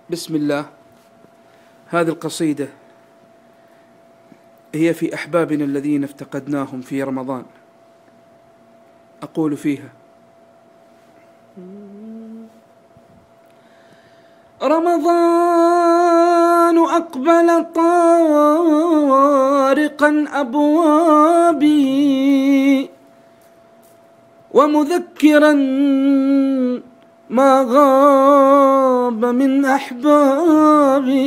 بسم الله. هذه القصيدة هي في أحبابنا الذين افتقدناهم في رمضان. أقول فيها: رمضان أقبل طارقا أبوابي، ومذكرا ما غاب من أحبابي.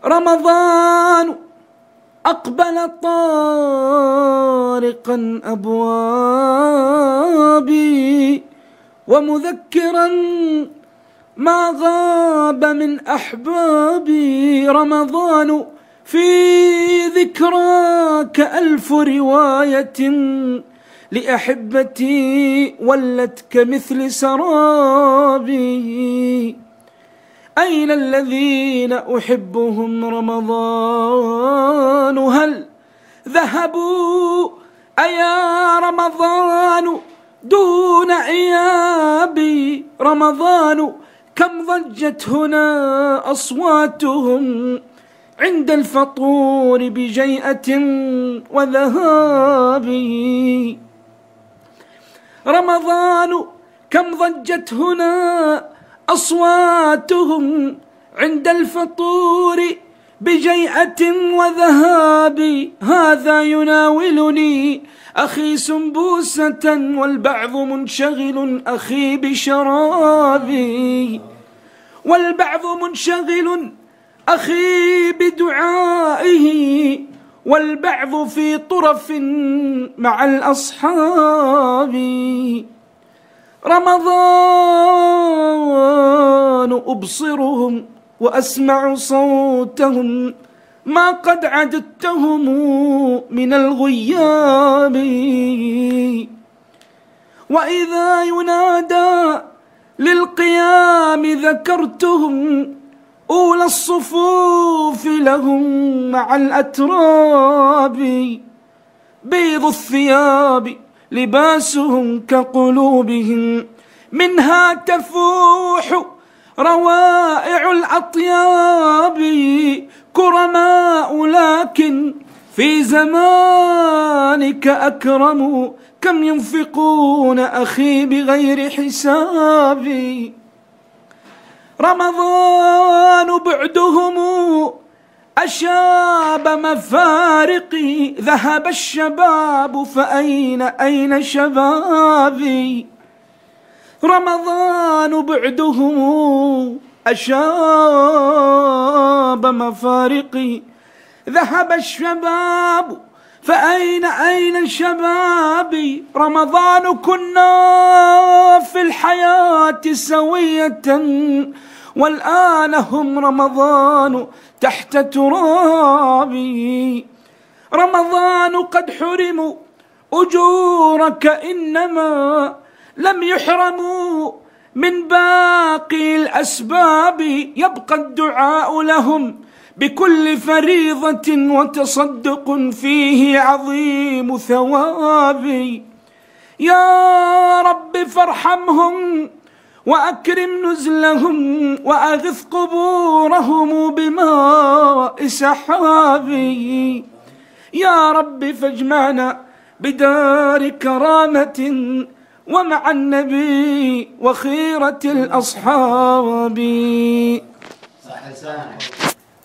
رمضان أقبل طارقا أبوابي، ومذكرا ما غاب من أحبابي. رمضان في ذكراك ألف رواية لأحبتي ولت كمثل سرابي. أين الذين أحبهم رمضان؟ هل ذهبوا أيا رمضان دون إيابي؟ رمضان كم ضجت هنا أصواتهم عند الفطور بجيئة وذهابي. رمضان كم ضجت هنا أصواتهم عند الفطور بجيئة وذهابي. هذا يناولني أخي سنبوسة والبعض منشغل أخي بشرابي، والبعض منشغل أخي بدعائه، والبعض في طرف مع الأصحاب. رمضان أبصرهم وأسمع صوتهم ما قد عددتهم من الغياب. وإذا ينادى للقيام ذكرتهم أولى الصفوف لهم مع الأتراب. بيض الثياب لباسهم كقلوبهم، منها تفوح روائع الأطياب. كرماء لكن في زمانك أكرموا، كم ينفقون أخي بغير حساب. رمضان بعدهم أشاب مفارقي، ذهب الشباب فأين شبابي؟ رمضان بعدهم أشاب مفارقي، ذهب الشباب فأين شبابي؟ رمضان كنا في الحياة سوية، والآن هم رمضان تحت ترابي. رمضان قد حرموا أجورك، إنما لم يحرموا من باقي الأسباب. يبقى الدعاء لهم بكل فريضة، وتصدق فيه عظيم ثوابي. يا رب فارحمهم وأكرم نزلهم، وأغث قبورهم بماء سحابي. يا رب فاجمعنا بدار كرامة ومع النبي وخيرة الأصحاب. صح لسانك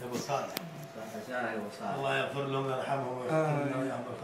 يا ابو صالح، صح لسانك يا ابو صالح. الله يغفر لهم ويرحمهم ويغفر لهم ويعمل